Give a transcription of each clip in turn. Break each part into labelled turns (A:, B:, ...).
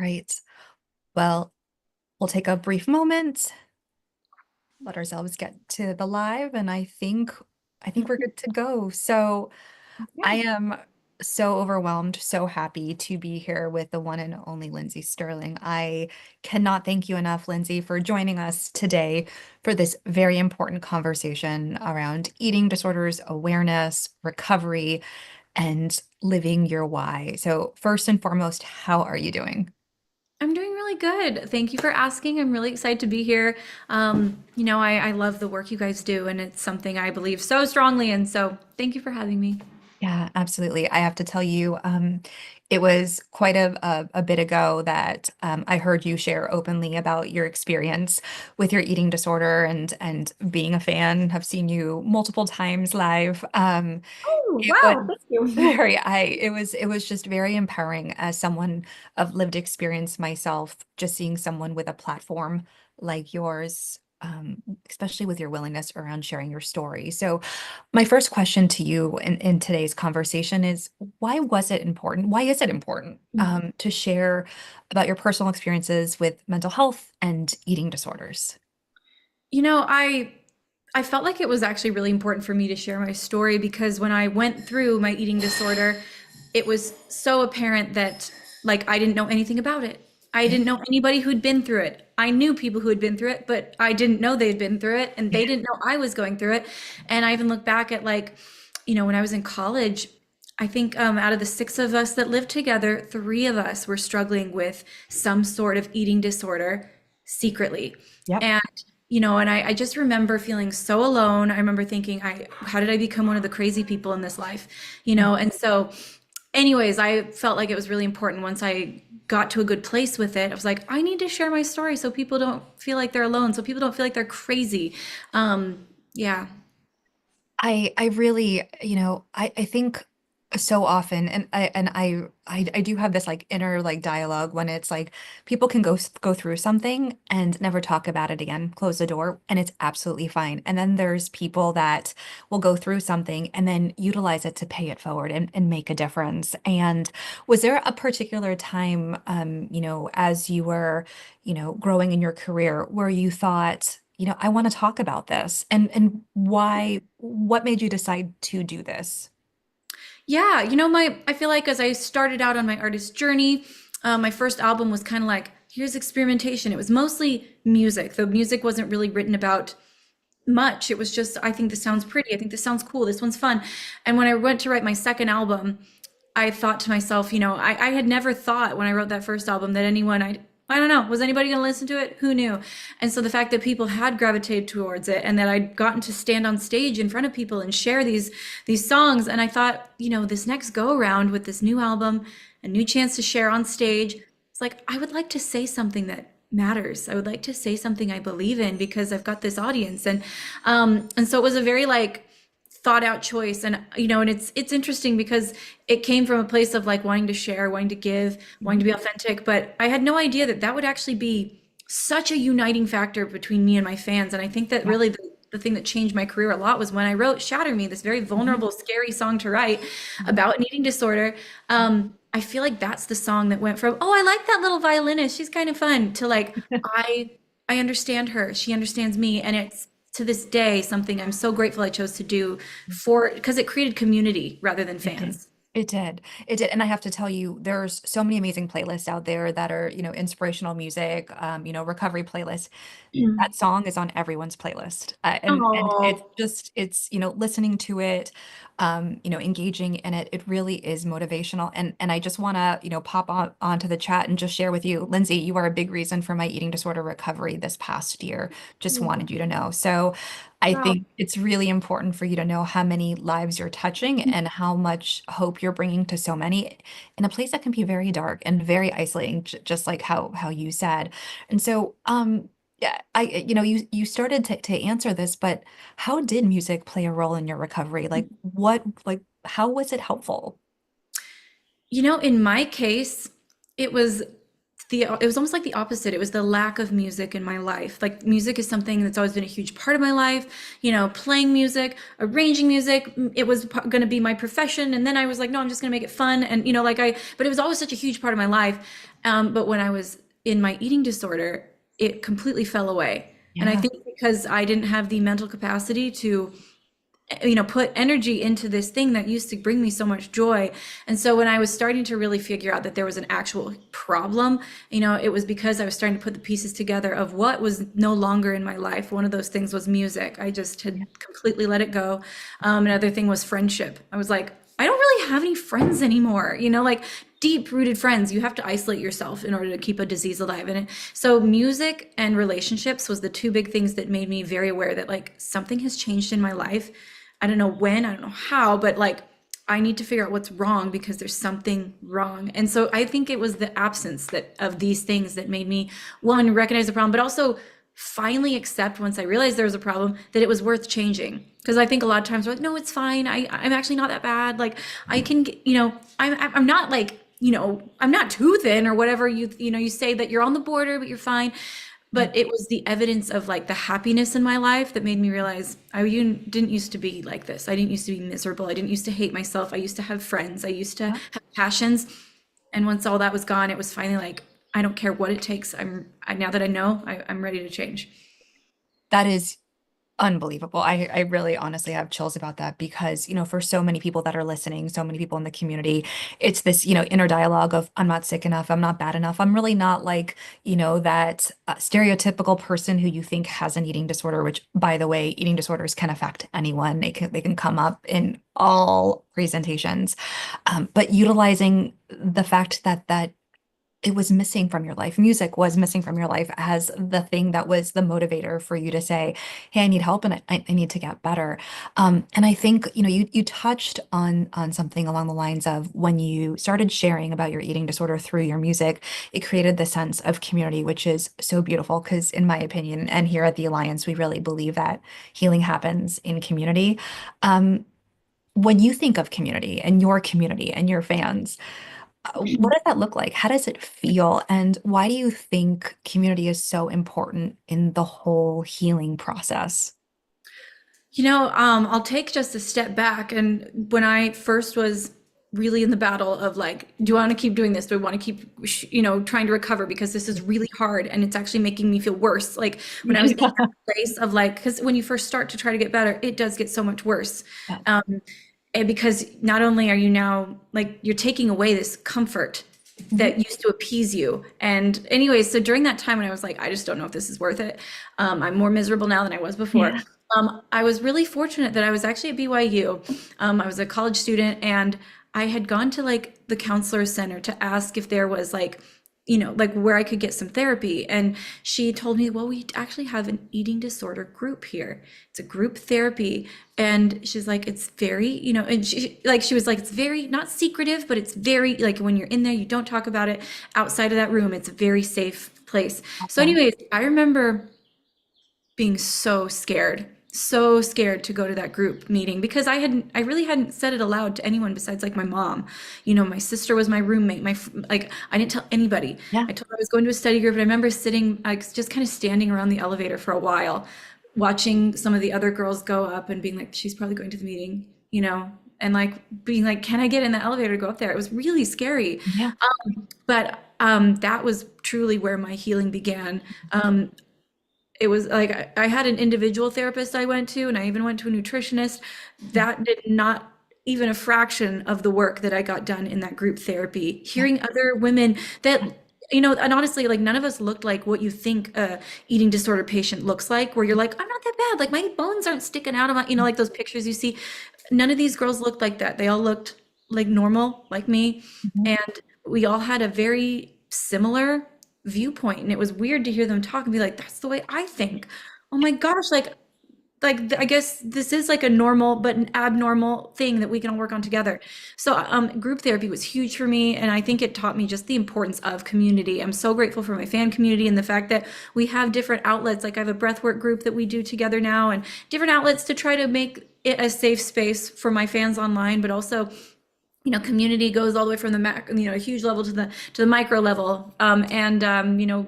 A: right. Well, we'll take a brief moment, let ourselves get to the live, and I think we're good to go. So I
B: Okay.
A: am so overwhelmed, so happy to be here with the one and only Lindsey Stirling. I cannot thank you enough, Lindsey, for joining us today for this very important conversation around eating disorders, awareness, recovery, and living your why. So first and foremost, how are you doing?
B: I'm doing really good. Thank you for asking. I'm really excited to be here. I love the work you guys do, and it's something I believe so strongly in. So thank you for having me.
A: Yeah, absolutely. I have to tell you, it was quite a bit ago that I heard you share openly about your experience with your eating disorder and being a fan. Have seen you multiple times live.
B: Oh,
A: It was
B: wow. Thank you.
A: it was just very empowering as someone of lived experience myself, just seeing someone with a platform like yours, especially with your willingness around sharing your story. So my first question to you in today's conversation is why was it important? Why is it important to share about your personal experiences with mental health and eating disorders?
B: You know, I I felt like it was actually really important for me to share my story because when I went through my eating disorder, it was so apparent that like I didn't know anything about it. I
A: Yeah.
B: didn't know anybody who'd been through it. I knew people who had been through it, but I didn't know they'd been through it and
A: Yeah.
B: they didn't know I was going through it. And I even look back at when I was in college, I think out of the six of us that lived together, three of us were struggling with some sort of eating disorder secretly.
A: Yep.
B: And I just remember feeling so alone. I remember thinking, how did I become one of the crazy people in this life? And so anyways, I felt like it was really important once I got to a good place with it. I was like, I need to share my story so people don't feel like they're alone, so people don't feel like they're crazy. Yeah.
A: I really, I think so often, and I do have this like inner like dialogue when it's like people can go through something and never talk about it again, close the door, and it's absolutely fine. And then there's people that will go through something and then utilize it to pay it forward and make a difference. And was there a particular time, as you were, growing in your career where you thought, I want to talk about this and why, what made you decide to do this?
B: Yeah, I feel like as I started out on my artist journey, my first album was kind of like, here's experimentation. It was mostly music. The music wasn't really written about much. It was just, I think this sounds pretty. I think this sounds cool. This one's fun. And when I went to write my second album, I thought to myself, I had never thought when I wrote that first album that I don't know, was anybody going to listen to it? Who knew? And so the fact that people had gravitated towards it and that I'd gotten to stand on stage in front of people and share these songs, and I thought, this next go around with this new album, a new chance to share on stage, it's like I would like to say something that matters. I would like to say something I believe in because I've got this audience, and so it was a very like thought out choice. And and it's interesting because it came from a place of like wanting to share, wanting to give, wanting to
A: Mhm.
B: be authentic, but I had no idea that that would actually be such a uniting factor between me and my fans. And I think that
A: Yeah.
B: really the thing that changed my career a lot was when I wrote Shatter Me, this very
A: Mhm.
B: vulnerable, scary song to write
A: Mhm.
B: about an eating disorder. I feel like that's the song that went from, oh, I like that little violinist, she's kind of fun, to like, I I understand her, she understands me, and it's to this day something I'm so grateful I chose to do for because it created community rather than
A: It did.
B: fans.
A: It did. It did. And I have to tell you, there's so many amazing playlists out there that are, inspirational music, recovery playlists. That song is on everyone's playlist. And it's
B: Oh,
A: just it's, listening to it, engaging in it, it really is motivational. And I just want to, pop on onto the chat and just share with you, Lindsay, you are a big reason for my eating disorder recovery this past year. Just wanted you to know. So I
B: wow.
A: think it's really important for you to know how many lives you're touching and how much hope you're bringing to so many in a place that can be very dark and very isolating, just like how you said. And so, yeah, you started to answer this, but how did music play a role in your recovery? How was it helpful?
B: In my case, it was it was almost like the opposite. It was the lack of music in my life. Like music is something that's always been a huge part of my life. Playing music, arranging music. It was going to be my profession, and then I was like, no, I'm just going to make it fun. And but it was always such a huge part of my life. But when I was in my eating disorder, it completely fell away. And I
A: Yeah.
B: think because I didn't have the mental capacity to put energy into this thing that used to bring me so much joy. And so when I was starting to really figure out that there was an actual problem, it was because I was starting to put the pieces together of what was no longer in my life. One of those things was music. I just had completely let it go. Another thing was friendship. I was like, I don't really have any friends anymore, like deep rooted friends. You have to isolate yourself in order to keep a disease alive. So music and relationships was the two big things that made me very aware that like something has changed in my life. I don't know when, I don't know how, but like I need to figure out what's wrong because there's something wrong. And so I think it was the absence that of these things that made me one recognize the problem, but also finally accept once I realized there was a problem that it was worth changing. Because I think a lot of times we're like, no, it's fine. I'm actually not that bad. Like I can, I'm not like, I'm not too thin or whatever you say that you're on the border, but you're fine.
A: Yeah.
B: But it was the evidence of like the happiness in my life that made me realize didn't used to be like this. I didn't used to be miserable. I didn't used to hate myself. I used to have friends. I used to
A: Yeah.
B: have passions. And once all that was gone, it was finally like, I don't care what it takes. Now that I know, I'm ready to change.
A: That is unbelievable. I really honestly have chills about that because, for so many people that are listening, so many people in the community, it's this, inner dialogue of I'm not sick enough, I'm not bad enough. I'm really not like, that stereotypical person who you think has an eating disorder, which by the way, eating disorders can affect anyone. They can come up in all presentations. But utilizing the fact that it was missing from your life. Music was missing from your life as the thing that was the motivator for you to say, "Hey, I need help and I need to get better." And I think you touched on something along the lines of when you started sharing about your eating disorder through your music, it created the sense of community, which is so beautiful. Because in my opinion, and here at the Alliance, we really believe that healing happens in community. Um, when you think of community and your fans. What does that look like? How does it feel? And why do you think community is so important in the whole healing process?
B: I'll take just a step back. And when I first was really in the battle of like, do I want to keep doing this? Do I want to keep, trying to recover because this is really hard and it's actually making me feel worse? Like when I was in that place of like, because when you first start to try to get better, it does get so much worse.
A: Yeah.
B: Um, and because not only are you now like, you're taking away this comfort
A: Mhm.
B: that used to appease you. And anyways, so during that time when I was like, I just don't know if this is worth it. I'm more miserable now than I was before.
A: Yeah.
B: I was really fortunate that I was actually at BYU. I was a college student and I had gone to like the counselor center to ask if there was like, like where I could get some therapy. And she told me, well, we actually have an eating disorder group here. It's a group therapy. And she's like, it's very, and she was like, it's very not secretive, but it's very like when you're in there, you don't talk about it outside of that room. It's a very safe place. So
A: Awesome.
B: anyways, I remember being so scared to go to that group meeting because I really hadn't said it aloud to anyone besides like my mom. My sister was my roommate. Like I didn't tell anybody.
A: Yeah.
B: I told her I was going to a study group, and I remember sitting like just kind of standing around the elevator for a while, watching some of the other girls go up and being like, she's probably going to the meeting, and like being like, can I get in the elevator to go up there? It was really scary.
A: Yeah.
B: But that was truly where my healing began. It was like I had an individual therapist I went to, and I even went to a nutritionist. That did not even a fraction of the work that I got done in that group therapy.
A: Yeah.
B: Hearing other women that, and honestly, like none of us looked like what you think a eating disorder patient looks like, where you're like, I'm not that bad. Like my bones aren't sticking out of my, like those pictures you see. None of these girls looked like that. They all looked like normal, like me.
A: Mhm.
B: And we all had a very similar viewpoint. And it was weird to hear them talk and be like, that's the way I think. Oh my gosh, I guess this is like a normal but an abnormal thing that we can all work on together. So group therapy was huge for me, and I think it taught me just the importance of community. I'm so grateful for my fan community and the fact that we have different outlets. Like I have a breathwork group that we do together now, and different outlets to try to make it a safe space for my fans online, but also community goes all the way from the a huge level to the micro level, and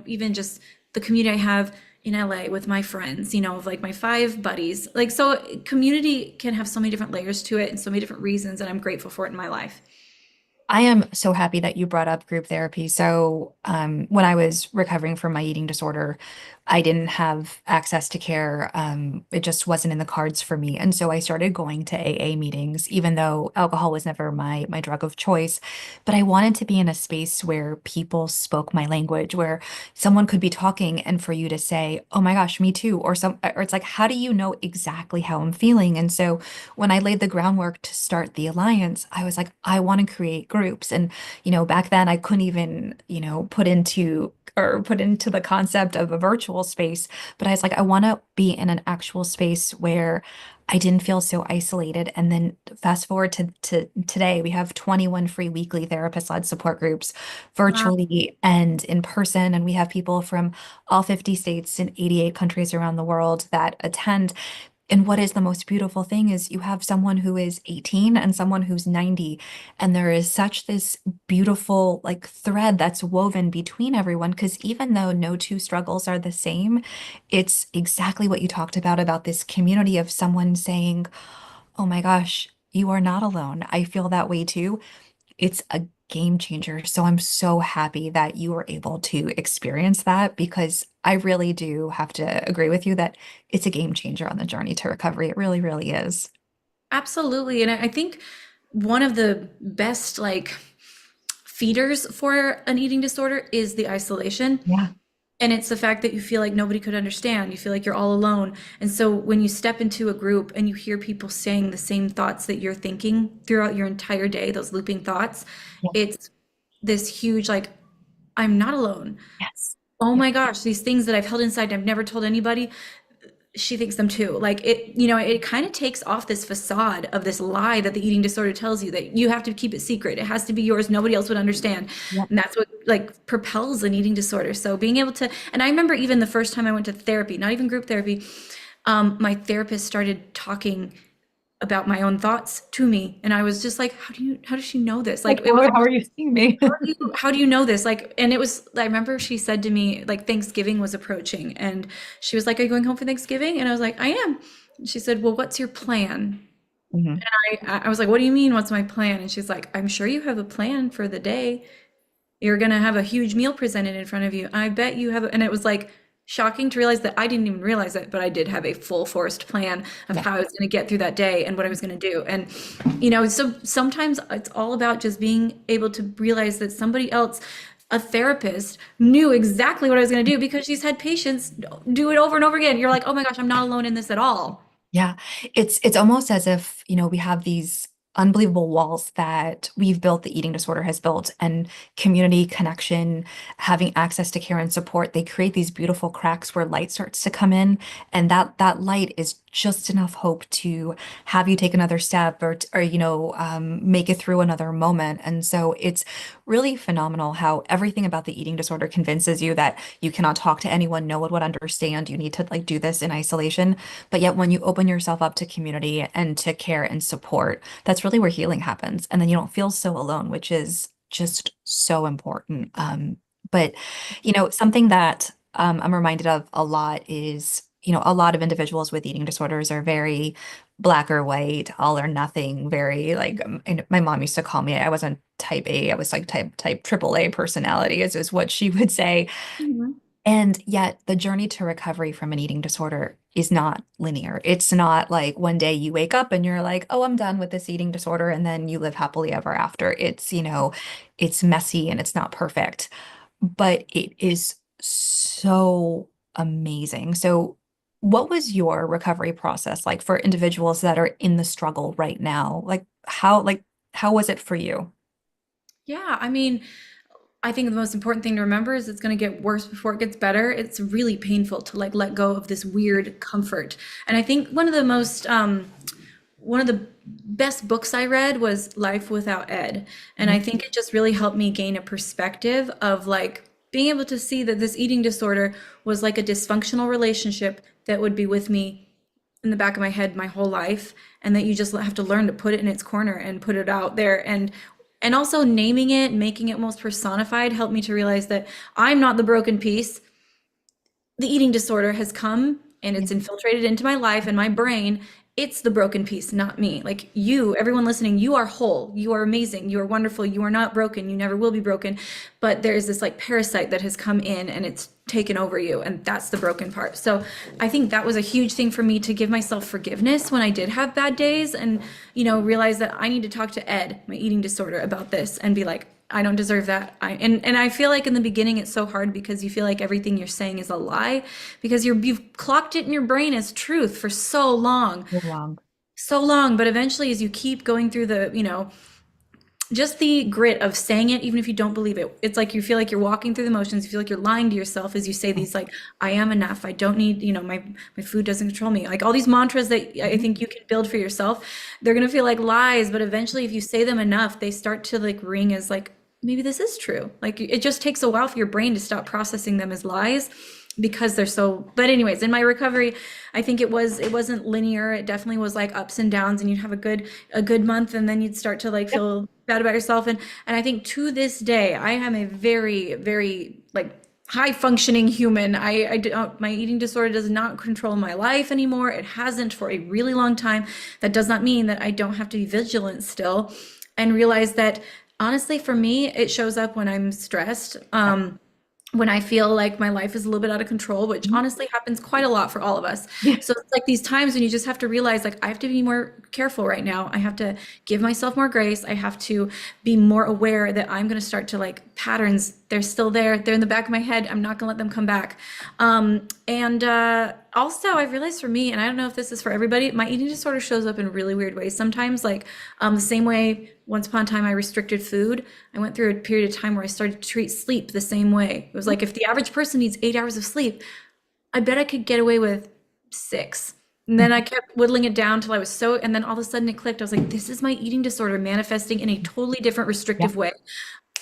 B: even just the community I have in LA with my friends, of like my five buddies. Like, so community can have so many different layers to it and so many different reasons, and I'm grateful for it in my life.
A: I am so happy that you brought up group therapy. So, when I was recovering from my eating disorder, I didn't have access to care. It just wasn't in the cards for me. And so I started going to AA meetings, even though alcohol was never my drug of choice. But I wanted to be in a space where people spoke my language, where someone could be talking and for you to say, "Oh my gosh, me too," or it's like, "How do you know exactly how I'm feeling?" And so when I laid the groundwork to start the Alliance, I was like, I want to create groups. And, back then I couldn't even, put into the concept of a virtual space. But I was like, I want to be in an actual space where I didn't feel so isolated. And then fast forward to today, we have 21 free weekly therapist-led support groups
B: Wow.
A: virtually and in person. And we have people from all 50 states and 88 countries around the world that attend. And what is the most beautiful thing is you have someone who is 18 and someone who's 90. And there is such this beautiful like thread that's woven between everyone. Because even though no two struggles are the same, it's exactly what you talked about this community of someone saying, "Oh my gosh, you are not alone. I feel that way too." It's a game changer. So I'm so happy that you were able to experience that because I really do have to agree with you that it's a game changer on the journey to recovery. It really, really is.
B: Absolutely. And I think one of the best like feeders for an eating disorder is the isolation.
A: Yeah.
B: And it's the fact that you feel like nobody could understand. You feel like you're all alone. And so when you step into a group and you hear people saying the same thoughts that you're thinking throughout your entire day, those looping thoughts,
A: Yeah.
B: it's this huge, like, I'm not alone.
A: Yes.
B: Oh
A: Yeah.
B: my gosh, these things that I've held inside, I've never told anybody, she thinks them too. Like it kind of takes off this facade of this lie that the eating disorder tells you that you have to keep it secret. It has to be yours. Nobody else would understand.
A: Yeah.
B: And that's what like propels an eating disorder. So being able to, and I remember even the first time I went to therapy, not even group therapy, my therapist started talking about my own thoughts to me. And I was just like, how does she know this?
A: Like,
B: Like it was
A: how are you seeing me?
B: how do you know this? Like, and it was, I remember she said to me, like, Thanksgiving was approaching, and she was like, "Are you going home for Thanksgiving?" And I was like, "I am." And she said, "Well, what's your plan?"
A: Mhm.
B: I was like, "What do you mean, what's my plan?" And she's like, "I'm sure you have a plan for the day. You're gonna have a huge meal presented in front of you. I bet you have," and it was like shocking to realize that I didn't even realize it, but I did have a full forced plan of
A: Yeah.
B: how I was gonna get through that day and what I was gonna do. And so sometimes it's all about just being able to realize that somebody else, a therapist, knew exactly what I was gonna do because she's had patients do it over and over again. You're like, oh my gosh, I'm not alone in this at all.
A: Yeah, it's almost as if, we have these unbelievable walls that we've built, the eating disorder has built, and community connection, having access to care and support, they create these beautiful cracks where light starts to come in, and that light is just enough hope to have you take another step or make it through another moment. And so it's really phenomenal how everything about the eating disorder convinces you that you cannot talk to anyone, no one would understand, you need to like do this in isolation. But yet, when you open yourself up to community and to care and support, that's really where healing happens. And then you don't feel so alone, which is just so important. But, something that I'm reminded of a lot is, a lot of individuals with eating disorders are very black or white, all or nothing, very like, and my mom used to call me, I wasn't type A, I was like type triple A personality, is what she would say.
B: Mhm.
A: And yet, the journey to recovery from an eating disorder is not linear. It's not like one day you wake up and you're like, "Oh, I'm done with this eating disorder," and then you live happily ever after. It's messy and it's not perfect, but it is so amazing. So, what was your recovery process like for individuals that are in the struggle right now? How was it for you?
B: Yeah, I mean, I think the most important thing to remember is it's going to get worse before it gets better. It's really painful to like let go of this weird comfort. And I think one of the best books I read was Life Without Ed. And I
A: Mhm.
B: think it just really helped me gain a perspective of like being able to see that this eating disorder was like a dysfunctional relationship that would be with me in the back of my head my whole life, and that you just have to learn to put it in its corner and put it out there. And also naming it, making it most personified helped me to realize that I'm not the broken piece. The eating disorder has come and
A: Yeah.
B: it's infiltrated into my life and my brain. It's the broken piece, not me. Like you, everyone listening, you are whole. You are amazing. You are wonderful. You are not broken. You never will be broken. But there's this like parasite that has come in and it's taken over you. And that's the broken part. So I think that was a huge thing for me to give myself forgiveness when I did have bad days and, realize that I need to talk to Ed, my eating disorder, about this and be like, I don't deserve that. And I feel like in the beginning it's so hard because you feel like everything you're saying is a lie because you've clocked it in your brain as truth for so long,
A: So long.
B: so long. But eventually, as you keep going through the, just the grit of saying it, even if you don't believe it, it's like you feel like you're walking through the motions. You feel like you're lying to yourself as you say these like, "I am enough. I don't need, my food doesn't control me." Like all these mantras that I
A: Mhm.
B: think you can build for yourself, they're gonna feel like lies. But eventually, if you say them enough, they start to like ring as like maybe this is true. Like it just takes a while for your brain to stop processing them as lies because they're so. But anyways, in my recovery, I think it wasn't linear. It definitely was like ups and downs, and you'd have a good month, and then you'd start to like
A: Yep.
B: feel bad about yourself. And I think to this day, I am a very, very like high functioning human. I don't, my eating disorder does not control my life anymore. It hasn't for a really long time. That does not mean that I don't have to be vigilant still and realize that honestly, for me, it shows up when I'm stressed.
A: Yeah.
B: When I feel like my life is a little bit out of control, which
A: Mhm.
B: honestly happens quite a lot for all of us.
A: Yeah.
B: So it's like these times when you just have to realize, like, I have to be more careful right now. I have to give myself more grace. I have to be more aware that I'm going to start to like patterns. They're still there. They're in the back of my head. I'm not going to let them come back. And also, I realized for me, and I don't know if this is for everybody, my eating disorder shows up in really weird ways. Sometimes, like the same way once upon a time I restricted food, I went through a period of time where I started to treat sleep the same way. It was like if the average person needs 8 hours of sleep, I bet I could get away with 6. And then I kept whittling it down till I was so, and then all of a sudden it clicked. I was like, this is my eating disorder manifesting in a totally different
A: Yeah.
B: restrictive way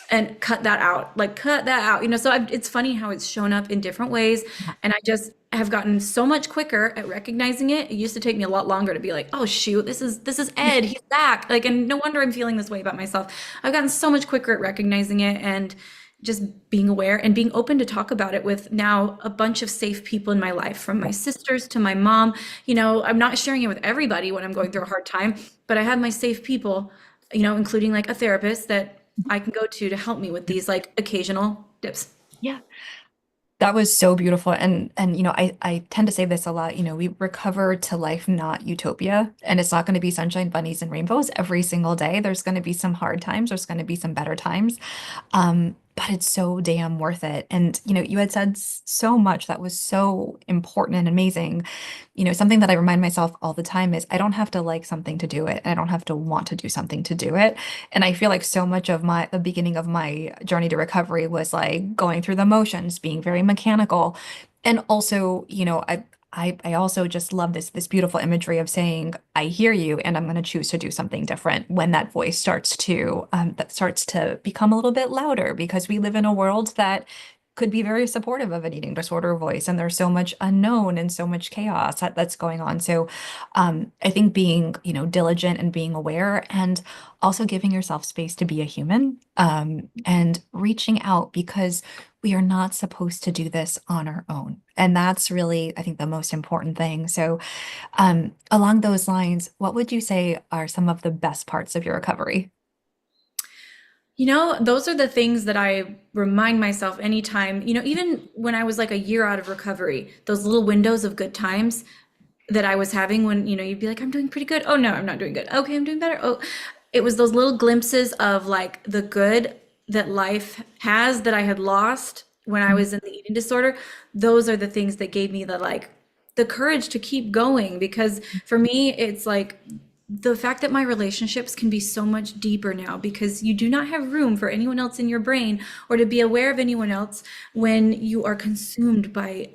B: and cut that out, like cut that out, so it's funny how it's shown up in different ways.
A: Yeah.
B: And I just have gotten so much quicker at recognizing it. It used to take me a lot longer to be like, oh shoot, this is Ed, he's back, like, and no wonder I'm feeling this way about myself. I've gotten so much quicker at recognizing it and just being aware and being open to talk about it with now a bunch of safe people in my life, from my sisters to my mom. I'm not sharing it with everybody when I'm going through a hard time, but I have my safe people, including like a therapist that I can go to help me with these like occasional dips.
A: Yeah. That was so beautiful. And I tend to say this a lot, we recover to life, not utopia. And it's not going to be sunshine, bunnies, and rainbows every single day. There's going to be some hard times, there's going to be some better times. But it's so damn worth it. And you had said so much that was so important and amazing. Something that I remind myself all the time is I don't have to like something to do it, and I don't have to want to do something to do it. And I feel like so much of the beginning of my journey to recovery was like going through the motions, being very mechanical. And also, I also just love this beautiful imagery of saying, I hear you, and I'm going to choose to do something different when that voice starts to become a little bit louder, because we live in a world that could be very supportive of an eating disorder voice, and there's so much unknown and so much chaos that's going on. So I think being, diligent and being aware, and also giving yourself space to be a human, and reaching out, because we are not supposed to do this on our own. And that's really, I think, the most important thing. So along those lines, what would you say are some of the best parts of your recovery?
B: Those are the things that I remind myself anytime, even when I was like a year out of recovery, those little windows of good times that I was having when, you'd be like, I'm doing pretty good. Oh no, I'm not doing good. Okay, I'm doing better. Oh, it was those little glimpses of like the good that life has that I had lost when I was in the eating disorder. Those are the things that gave me the courage to keep going, because for me, it's like the fact that my relationships can be so much deeper now because you do not have room for anyone else in your brain or to be aware of anyone else when you are consumed by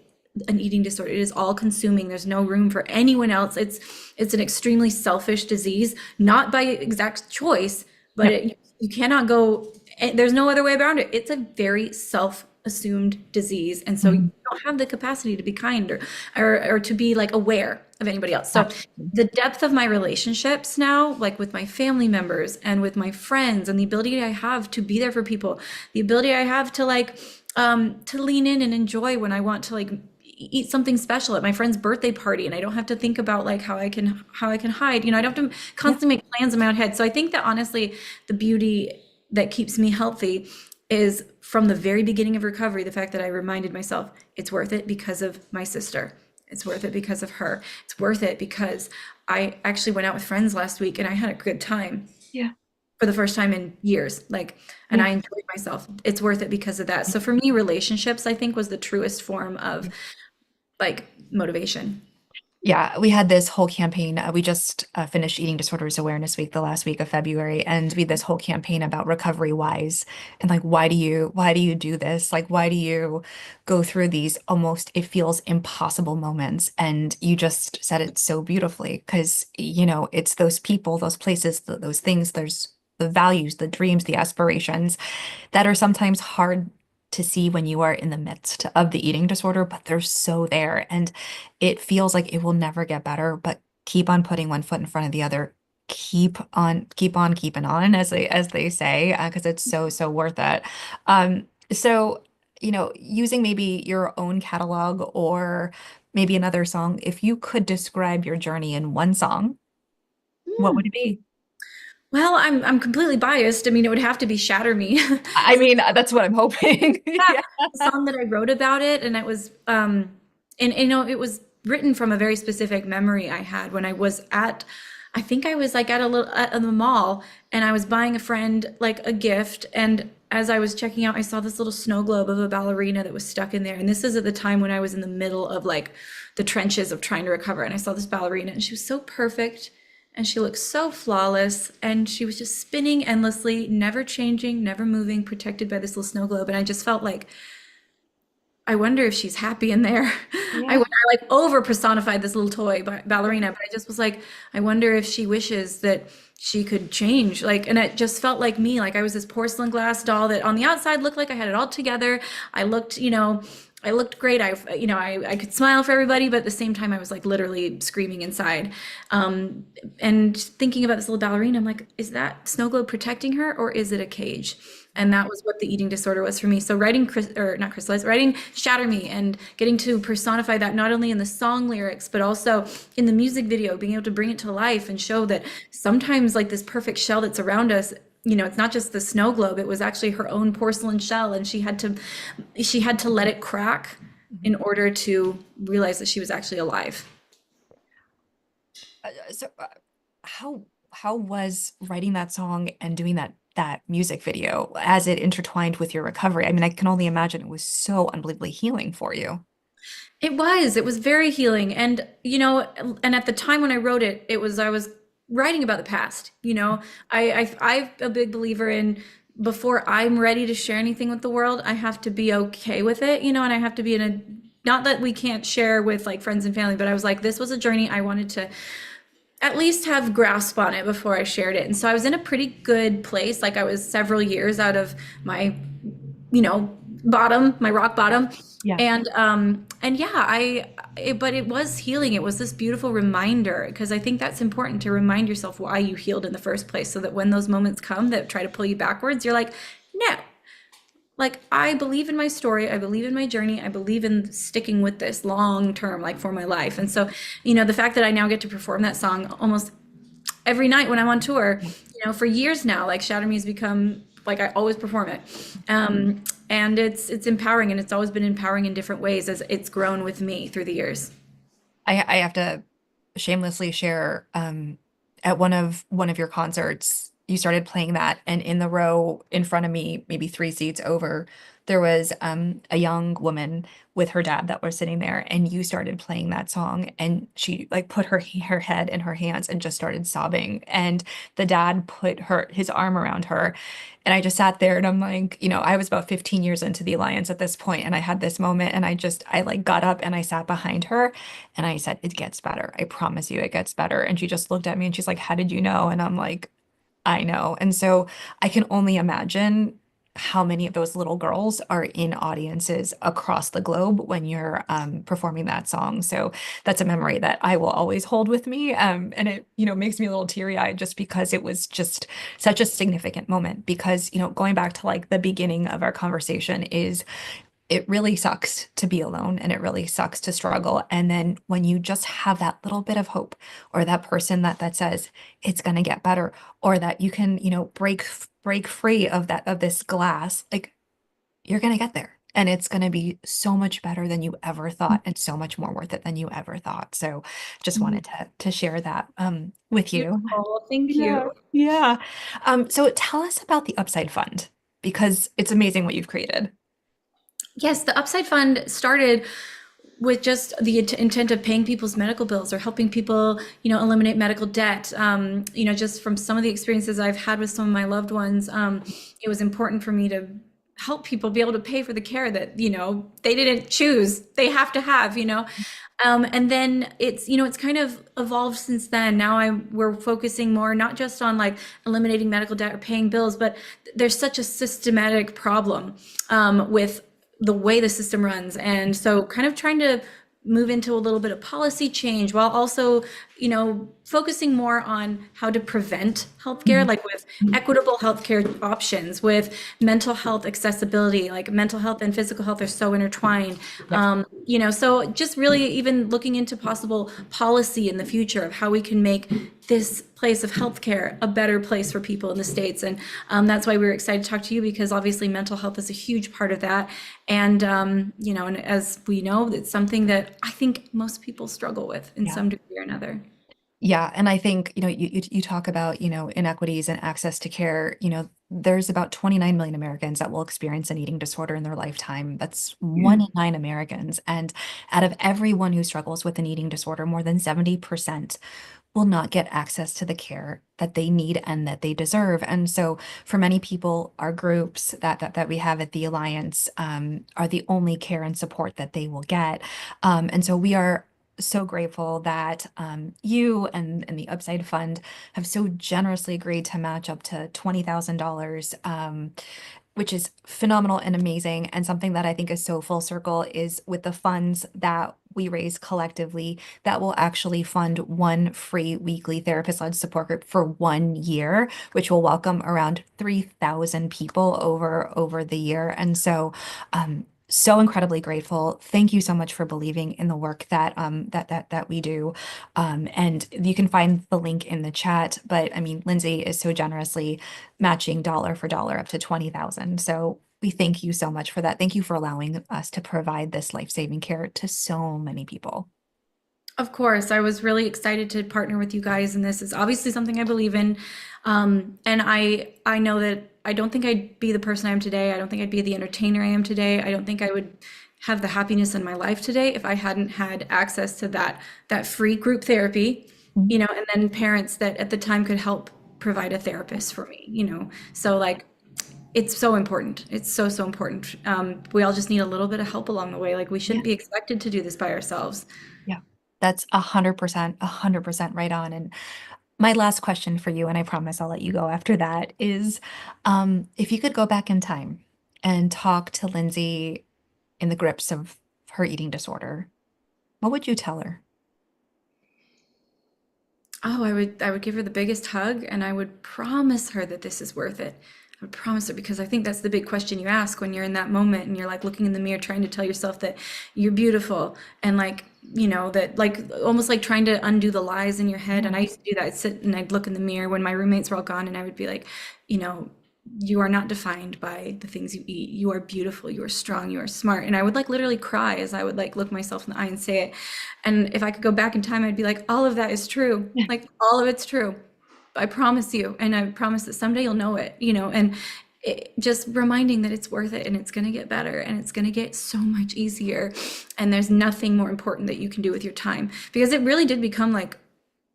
B: an eating disorder. It is all consuming. There's no room for anyone else. It's an extremely selfish disease, not by exact choice, but
A: Yep.
B: you cannot go. There's no other way around it. It's a very self assumed disease. And so you
A: Mhm.
B: don't have the capacity to be kind or to be like aware of anybody else. So
A: Absolutely.
B: the depth of my relationships now, like with my family members and with my friends, and the ability I have to be there for people, the ability I have to like to lean in and enjoy when I want to like eat something special at my friend's birthday party and I don't have to think about like how I can hide. You know, I don't have to
A: Yeah.
B: constantly make plans in my own head. So I think that honestly the beauty that keeps me healthy is from the very beginning of recovery, the fact that I reminded myself it's worth it because of my sister. It's worth it because of her. It's worth it because I actually went out with friends last week and I had a good time
A: Yeah.
B: for the first time in years. Like, and
A: Yeah.
B: I enjoyed myself. It's worth it because of that. So for me, relationships, I think, was the truest form of like motivation.
A: Yeah, we had this whole campaign. We just finished Eating Disorders Awareness Week, the last week of February, and we had this whole campaign about recovery whys and like why do you do this? Like why do you go through these almost it feels impossible moments? And you just said it so beautifully because it's those people, those places, those things, there's the values, the dreams, the aspirations that are sometimes hard to see when you are in the midst of the eating disorder, but they're so there. And it feels like it will never get better, but keep on putting one foot in front of the other. Keep on keeping on, as they say, because it's so, so worth it. So, using maybe your own catalog or maybe another song, if you could describe your journey in one song, what would it be?
B: Well, I'm completely biased. I mean, it would have to be Shatter Me.
A: I mean, that's what I'm hoping.
B: Yeah,
A: Yeah.
B: the song that I wrote about it, and it was, and you know, it was written from a very specific memory I had when I was at, I think I was like at a little at the mall, and I was buying a friend like a gift, and as I was checking out, I saw this little snow globe of a ballerina that was stuck in there, and this is at the time when I was in the middle of like the trenches of trying to recover, and I saw this ballerina, and she was so perfect. And she looked so flawless, and she was just spinning endlessly, never changing, never moving, protected by this little snow globe. And I just felt like, I wonder if she's happy in there.
A: Yeah.
B: I like over personified this little toy ballerina, but I just was like, I wonder if she wishes that she could change. Like, and it just felt like me. Like I was this porcelain glass doll that on the outside looked like I had it all together. I looked, I looked great. I could smile for everybody, but at the same time, I was like literally screaming inside. And thinking about this little ballerina, I'm like, is that snow globe protecting her or is it a cage? And that was what the eating disorder was for me. So writing, or not crystallize, writing Shatter Me and getting to personify that not only in the song lyrics, but also in the music video, being able to bring it to life and show that sometimes like this perfect shell that's around us, it's not just the snow globe, it was actually her own porcelain shell. And she had to let it crack in order to realize that she was actually alive.
A: So, how was writing that song and doing that music video as it intertwined with your recovery? I mean, I can only imagine it was so unbelievably healing for you.
B: It was very healing. And, and at the time when I wrote it, I was writing about the past. I'm a big believer in before I'm ready to share anything with the world, I have to be okay with it, and I have to be in a, not that we can't share with like friends and family, but I was like, this was a journey I wanted to at least have grasp on it before I shared it. And so I was in a pretty good place. Like I was several years out of my, bottom, my rock bottom.
A: Yeah.
B: And yeah, but it was healing. It was this beautiful reminder because I think that's important to remind yourself why you healed in the first place so that when those moments come that try to pull you backwards, you're like, no, like I believe in my story, I believe in my journey, I believe in sticking with this long term, like for my life. And so, the fact that I now get to perform that song almost every night when I'm on tour, for years now, like Shatter Me has become like I always perform it. And it's empowering and it's always been empowering in different ways as it's grown with me through the years.
A: I have to shamelessly share, at one of your concerts, you started playing that, and in the row in front of me, maybe three seats over, there was a young woman with her dad that was sitting there, and you started playing that song, and she like put her head in her hands and just started sobbing, and the dad put his arm around her, and I just sat there and I'm like, I was about 15 years into the Alliance at this point, and I had this moment, and I like got up and I sat behind her and I said, it gets better. I promise you it gets better. And she just looked at me and she's like, how did you know? And I'm like, I know. And so I can only imagine how many of those little girls are in audiences across the globe when you're performing that song. So that's a memory that I will always hold with me. And it, makes me a little teary-eyed just because it was just such a significant moment. Because, going back to like the beginning of our conversation is it really sucks to be alone and it really sucks to struggle. And then when you just have that little bit of hope or that person that says it's going to get better or that you can, break free of this glass, like you're going to get there. And it's going to be so much better than you ever thought and so much more worth it than you ever thought. So just wanted to share that with you.
B: Beautiful. Thank
A: Yeah.
B: you.
A: Yeah. So tell us about the Upside Fund because it's amazing what you've created.
B: Yes, the Upside Fund started with just the intent of paying people's medical bills or helping people, eliminate medical debt. Just from some of the experiences I've had with some of my loved ones, it was important for me to help people be able to pay for the care that, they didn't choose, they have to have. And then it's kind of evolved since then. Now we're focusing more not just on like eliminating medical debt or paying bills, but there's such a systematic problem with the way the system runs. And so kind of trying to move into a little bit of policy change while also, focusing more on how to prevent healthcare,
A: Mhm.
B: like with equitable healthcare options, with mental health accessibility, like mental health and physical health are so intertwined.
A: Yep.
B: So just really even looking into possible policy in the future of how we can make this place of healthcare a better place for people in the States. And that's why we were excited to talk to you because obviously mental health is a huge part of that. And, and as we know, it's something that I think most people struggle with in
A: Yeah.
B: some degree or another.
A: Yeah, and I think, you talk about, inequities and access to care, there's about 29 million Americans that will experience an eating disorder in their lifetime. That's one in nine Americans. And out of everyone who struggles with an eating disorder, more than 70% will not get access to the care that they need and that they deserve. And so for many people, our groups that we have at the Alliance are the only care and support that they will get. And so we are so grateful that you and the Upside Fund have so generously agreed to match up to $20,000, which is phenomenal and amazing. And something that I think is so full circle is with the funds that we raise collectively, that will actually fund one free weekly therapist-led support group for 1 year, which will welcome around 3,000 people over the year. And so incredibly grateful. Thank you so much for believing in the work that we do. And you can find the link in the chat. But I mean, Lindsay is so generously matching dollar for dollar up to 20,000. So we thank you so much for that. Thank you for allowing us to provide this life-saving care to so many people.
B: Of course, I was really excited to partner with you guys, and this is obviously something I believe in. And I know that I don't think I'd be the person I am today. I don't think I'd be the entertainer I am today. I don't think I would have the happiness in my life today if I hadn't had access to that free group therapy,
A: Mhm.
B: and then parents that at the time could help provide a therapist for me. So like it's so important. It's so, so important. We all just need a little bit of help along the way. Like we
A: Yeah,
B: shouldn't be expected to do this by ourselves.
A: yeah. That's 100% right on. And my last question for you, and I promise I'll let you go after that, is if you could go back in time and talk to Lindsay in the grips of her eating disorder, what would you tell her?
B: Oh, I would give her the biggest hug and I would promise her that this is worth it. I would promise her because I think that's the big question you ask when you're in that moment and you're like looking in the mirror trying to tell yourself that you're beautiful and like, that like almost like trying to undo the lies in your head.
A: Yeah.
B: And I used to do that. I'd sit and I'd look in the mirror when my roommates were all gone and I would be like, you know, you are not defined by the things you eat. You are beautiful, you are strong, you are smart. And I would like literally cry as I would like look myself in the eye and say it. And if I could go back in time, I'd be like, all of that is true. Like all of it's true. I promise you. And I promise that someday you'll know it, and just reminding that it's worth it and it's going to get better and it's going to get so much easier. And there's nothing more important that you can do with your time because it really did become like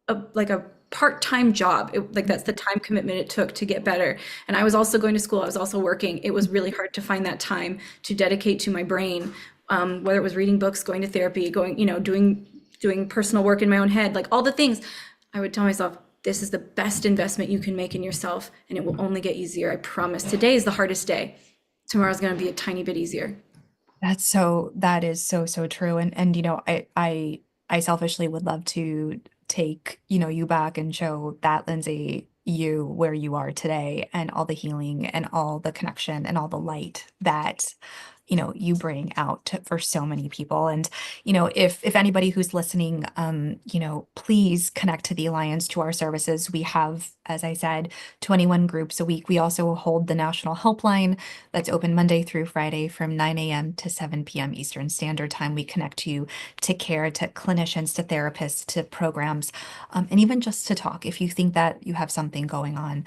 B: a part-time job. Like that's the time commitment it took to get better. And I was also going to school. I was also working. It was really hard to find that time to dedicate to my brain, whether it was reading books, going to therapy, going, doing personal work in my own head, like all the things. I would tell myself, this is the best investment you can make in yourself, and it will only get easier. I promise. Today is the hardest day. Tomorrow's going to be a tiny bit easier.
A: That is so, so true. And I selfishly would love to take, you back and show that Lindsay you where you are today and all the healing and all the connection and all the light that you bring out for so many people. And if anybody who's listening, please connect to the Alliance, to our services. We have, as I said, 21 groups a week. We also hold the national helpline that's open Monday through Friday from 9 a.m. to 7 p.m. Eastern Standard Time. We connect you to care, to clinicians, to therapists, to programs, and even just to talk if you think that you have something going on.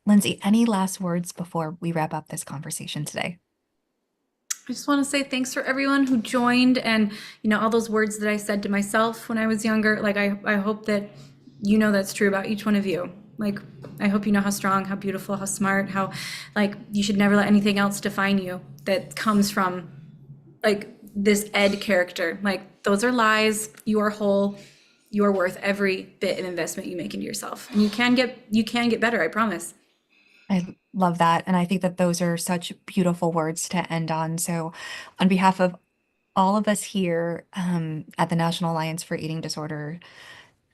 A: Lindsay, any last words before we wrap up this conversation today?
B: I just want to say thanks for everyone who joined, and all those words that I said to myself when I was younger. Like I hope that that's true about each one of you. Like I hope you know how strong, how beautiful, how smart, how like you should never let anything else define you that comes from like this Ed character. Like those are lies. You are whole. You are worth every bit of investment you make into yourself. And you can get better, I promise.
A: I love that. And I think that those are such beautiful words to end on. So, on behalf of all of us here at the National Alliance for Eating Disorder,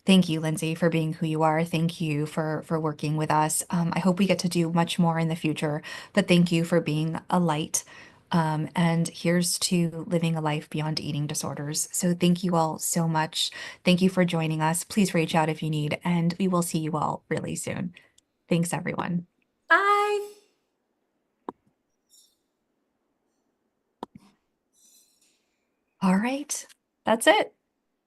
A: thank you, Lindsay, for being who you are. Thank you for working with us. I hope we get to do much more in the future, but thank you for being a light. And here's to living a life beyond eating disorders. So, thank you all so much. Thank you for joining us. Please reach out if you need, and we will see you all really soon. Thanks, everyone.
B: Bye.
A: All right. That's it.